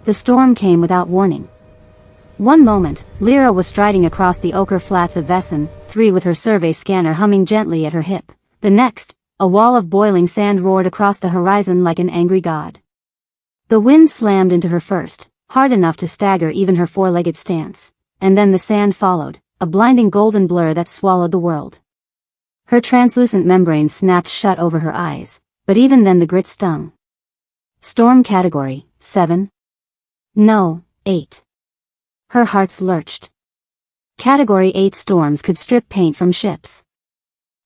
The storm came without warning. One moment, Lyra was striding across the ochre flats of Vessen, 3 with her survey scanner humming gently at her hip. The next, a wall of boiling sand roared across the horizon like an angry god. The wind slammed into her first, hard enough to stagger even her 4-legged stance, and then the sand followed, a blinding golden blur that swallowed the world. Her translucent membrane snapped shut over her eyes, but even then the grit stung. Storm category, 7? No, 8. Her hearts lurched. Category 8 storms could strip paint from ships.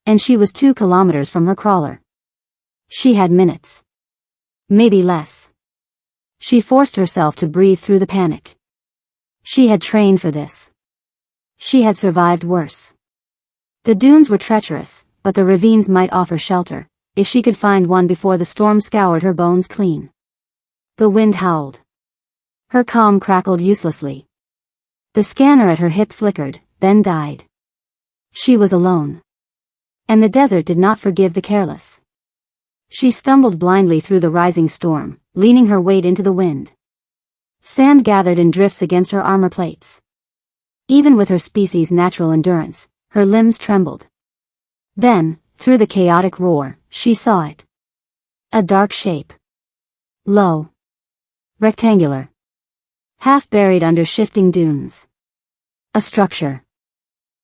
And she was 2 kilometers from her crawler. She had minutes. Maybe less. She forced herself to breathe through the panic. She had trained for this. She had survived worse. The dunes were treacherous, but the ravines might offer shelter, if she could find one before the storm scoured her bones clean. The wind howled. Her comm crackled uselessly. The scanner at her hip flickered, then died. She was alone. And the desert did not forgive the careless. She stumbled blindly through the rising storm, leaning her weight into the wind. Sand gathered in drifts against her armor plates. Even with her species' natural endurance, her limbs trembled. Then, through the chaotic roar, she saw it. A dark shape. Low. Rectangular. Half buried under shifting dunes. A structure.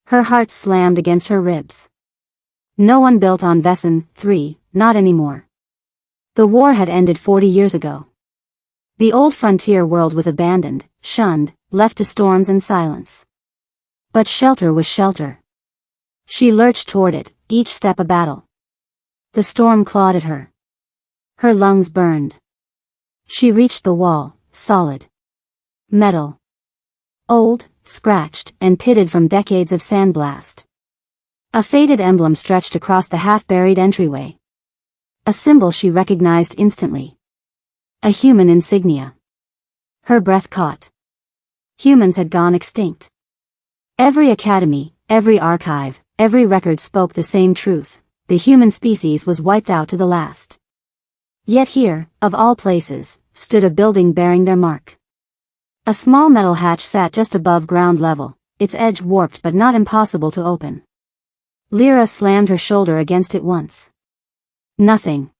Her heart slammed against her ribs. No one built on Vessen, 3, not anymore. The war had ended 40 years ago. The old frontier world was abandoned, shunned, left to storms and silence. But shelter was shelter. She lurched toward it, each step a battle. The storm clawed at her. Her lungs burned. She reached the wall, solid. Metal. Old, scratched, and pitted from decades of sandblast. A faded emblem stretched across the half-buried entryway. A symbol she recognized instantly. A human insignia. Her breath caught. Humans had gone extinct. Every academy, every archive, every record spoke the same truth. The human species was wiped out to the last. Yet here, of all places, stood a building bearing their mark. A small metal hatch sat just above ground level, its edge warped but not impossible to open. Lyra slammed her shoulder against it once. Nothing.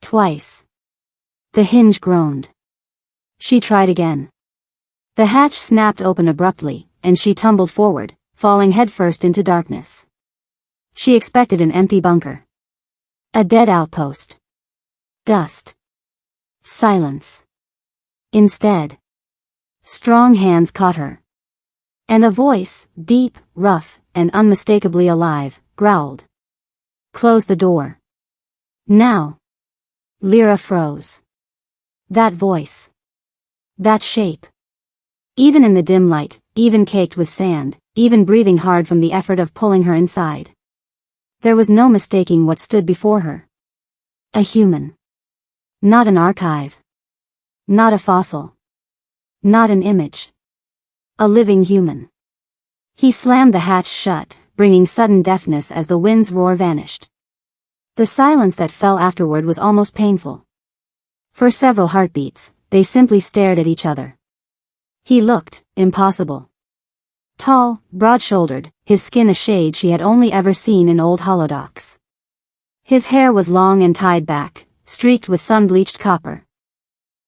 Twice. The hinge groaned. She tried again. The hatch snapped open abruptly, and she tumbled forward, falling headfirst into darkness. She expected an empty bunker. A dead outpost. Dust. Silence. Instead, strong hands caught her. And a voice, deep, rough, and unmistakably alive, growled. Close the door. Now. Lyra froze. That voice. That shape. Even in the dim light, even caked with sand, even breathing hard from the effort of pulling her inside. There was no mistaking what stood before her. A human. Not an archive. Not a fossil. Not an image. A living human. He slammed the hatch shut, bringing sudden deafness as the wind's roar vanished. The silence that fell afterward was almost painful. For several heartbeats, they simply stared at each other. He looked impossible. Tall, broad-shouldered, his skin a shade she had only ever seen in old holodocs. His hair was long and tied back, streaked with sun-bleached copper.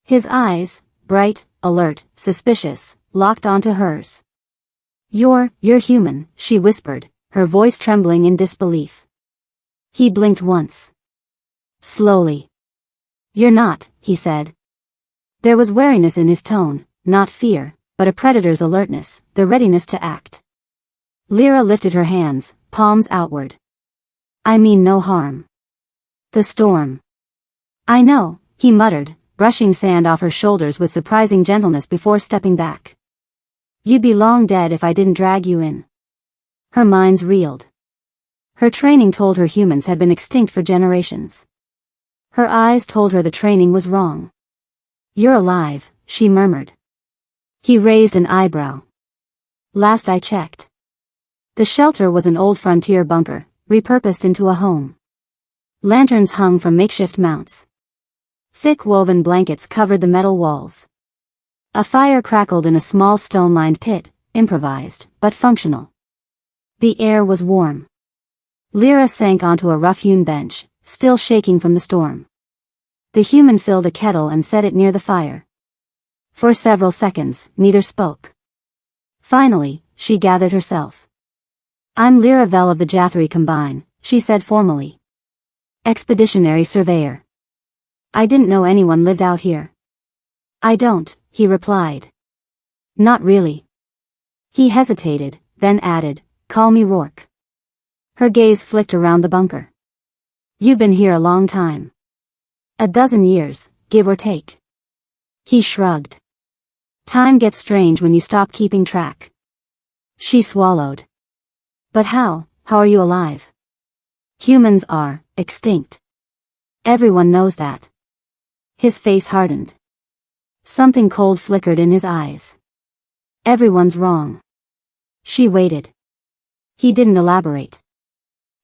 His eyes, bright, alert, suspicious, locked onto hers. You're human, she whispered, her voice trembling in disbelief. He blinked once. Slowly. You're not, he said. There was wariness in his tone, not fear, but a predator's alertness, the readiness to act. Lyra lifted her hands, palms outward. I mean no harm. The storm. I know, he muttered, brushing sand off her shoulders with surprising gentleness before stepping back. You'd be long dead if I didn't drag you in. Her mind's reeled. Her training told her humans had been extinct for generations. Her eyes told her the training was wrong. You're alive, she murmured. He raised an eyebrow. Last I checked. The shelter was an old frontier bunker, repurposed into a home. Lanterns hung from makeshift mounts. Thick woven blankets covered the metal walls. A fire crackled in a small stone-lined pit, improvised, but functional. The air was warm. Lyra sank onto a rough-hewn bench, still shaking from the storm. The human filled a kettle and set it near the fire. For several seconds, neither spoke. Finally, she gathered herself. "I'm Lyra Vell of the Jathri Combine," she said formally. "Expeditionary surveyor. I didn't know anyone lived out here." "I don't," he replied. "Not really." He hesitated, then added, "Call me Rourke." Her gaze flicked around the bunker. "You've been here a long time. A dozen years, give or take." He shrugged. "Time gets strange when you stop keeping track." She swallowed. "But how are you alive?" "Humans are extinct. Everyone knows that." His face hardened. Something cold flickered in his eyes. "Everyone's wrong." She waited. He didn't elaborate.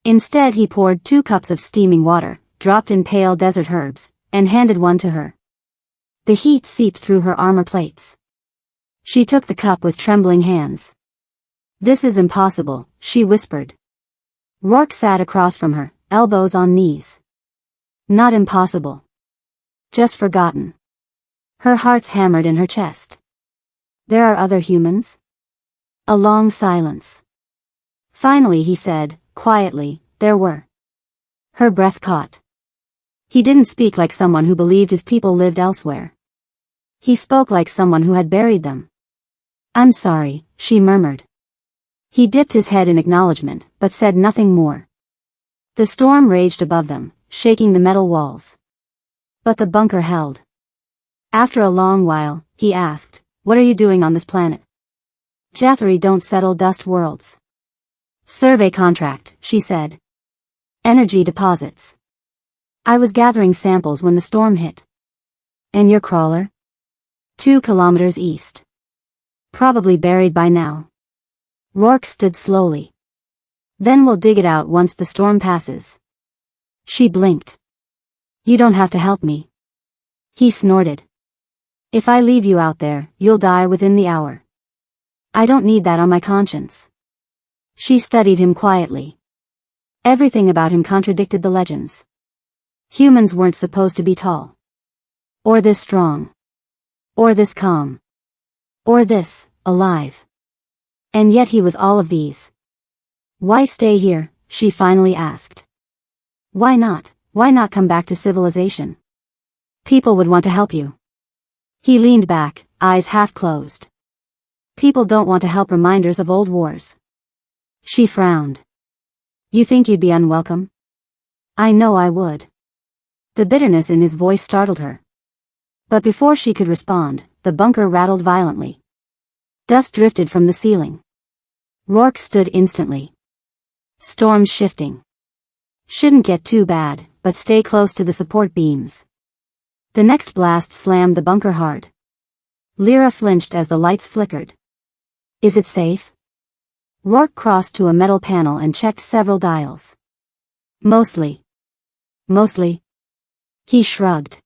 Instead he poured 2 cups of steaming water, dropped in pale desert herbs, and handed one to her. The heat seeped through her armor plates. She took the cup with trembling hands. "This is impossible," she whispered. Rourke sat across from her, elbows on knees. "Not impossible. Just forgotten." Her heart's hammered in her chest. "There are other humans?" A long silence. Finally he said, quietly, "There were." Her breath caught. He didn't speak like someone who believed his people lived elsewhere. He spoke like someone who had buried them. "I'm sorry," she murmured. He dipped his head in acknowledgement, but said nothing more. The storm raged above them, shaking the metal walls. But the bunker held. After a long while, he asked, "What are you doing on this planet?" "Jathri don't settle dust worlds." "Survey contract," she said. "Energy deposits." "I was gathering samples when the storm hit." "And your crawler?" 2 kilometers east. Probably buried by now." Rourke stood slowly. "Then we'll dig it out once the storm passes." She blinked. "You don't have to help me." He snorted. "If I leave you out there, you'll die within the hour. I don't need that on my conscience." She studied him quietly. Everything about him contradicted the legends. Humans weren't supposed to be tall. Or this strong. Or this calm. Or this, alive. And yet he was all of these. "Why stay here?" she finally asked. "Why not? Why not come back to civilization? People would want to help you." He leaned back, eyes half closed. "People don't want to help reminders of old wars." She frowned. "You think you'd be unwelcome?" "I know I would." The bitterness in his voice startled her. But before she could respond, the bunker rattled violently. Dust drifted from the ceiling. Rourke stood instantly. "Storm's shifting. Shouldn't get too bad, but stay close to the support beams." The next blast slammed the bunker hard. Lyra flinched as the lights flickered. "Is it safe?" Rourke crossed to a metal panel and checked several dials. Mostly." "Mostly?" He shrugged.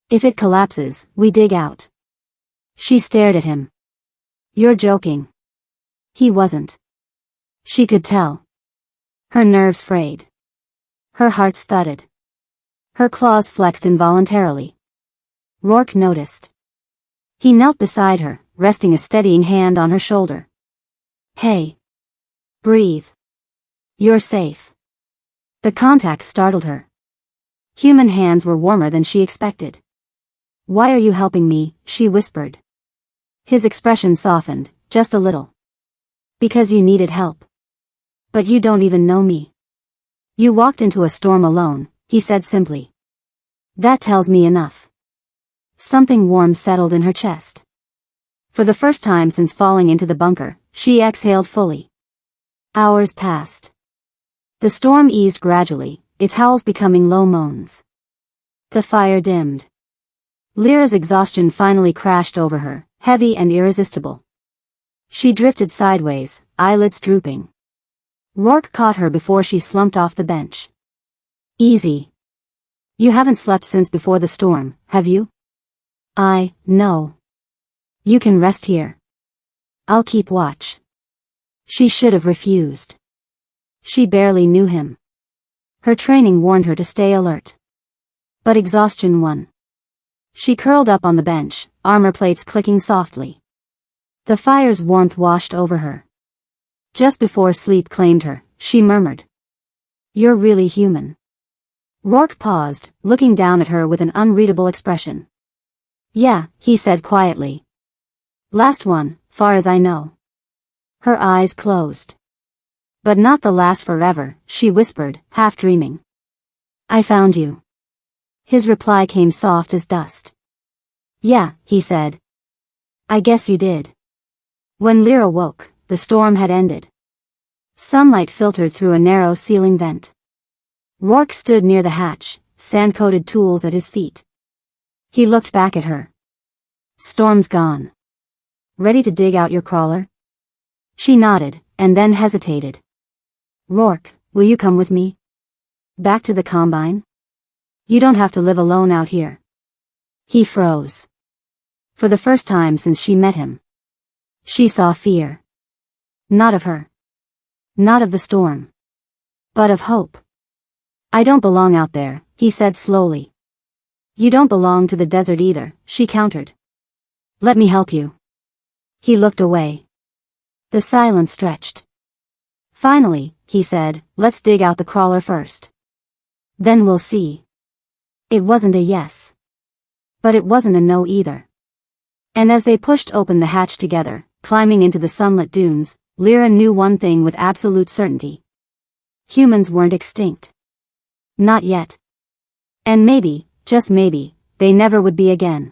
"If it collapses, we dig out." She stared at him. "You're joking." He wasn't. She could tell. Her nerves frayed. Her heart thudded. Her claws flexed involuntarily. Rourke noticed. He knelt beside her, resting a steadying hand on her shoulder. "Hey. Breathe. You're safe." The contact startled her. Human hands were warmer than she expected. "Why are you helping me?" she whispered. His expression softened, just a little. "Because you needed help. But you don't even know me." "You walked into a storm alone," he said simply. "That tells me enough." Something warm settled in her chest. For the first time since falling into the bunker, she exhaled fully. Hours passed. The storm eased gradually, its howls becoming low moans. The fire dimmed. Lyra's exhaustion finally crashed over her, heavy and irresistible. She drifted sideways, eyelids drooping. Rourke caught her before she slumped off the bench. "Easy. You haven't slept since before the storm, have you?" No. You can rest here. I'll keep watch. She should have refused. She barely knew him. Her training warned her to stay alert. But exhaustion won. She curled up on the bench, armor plates clicking softly. The fire's warmth washed over her. Just before sleep claimed her, she murmured, "You're really human." Rourke paused, looking down at her with an unreadable expression. "Yeah," he said quietly. "Last one, far as I know." Her eyes closed. "But not the last forever," she whispered, half dreaming. "I found you." His reply came soft as dust. "Yeah," he said. "I guess you did." When Lyra woke, the storm had ended. Sunlight filtered through a narrow ceiling vent. Rourke stood near the hatch, sand-coated tools at his feet. He looked back at her. "Storm's gone. Ready to dig out your crawler?" She nodded, and then hesitated. "Rourke, will you come with me? Back to the Combine? You don't have to live alone out here." He froze. For the first time since she met him, she saw fear. Not of her. Not of the storm. But of hope. "I don't belong out there," he said slowly. "You don't belong to the desert either," she countered. "Let me help you." He looked away. The silence stretched. "Finally," he said, "let's dig out the crawler first. Then we'll see." It wasn't a yes. But it wasn't a no either. And as they pushed open the hatch together, climbing into the sunlit dunes, Lyra knew one thing with absolute certainty. Humans weren't extinct. Not yet. And maybe, just maybe, they never would be again.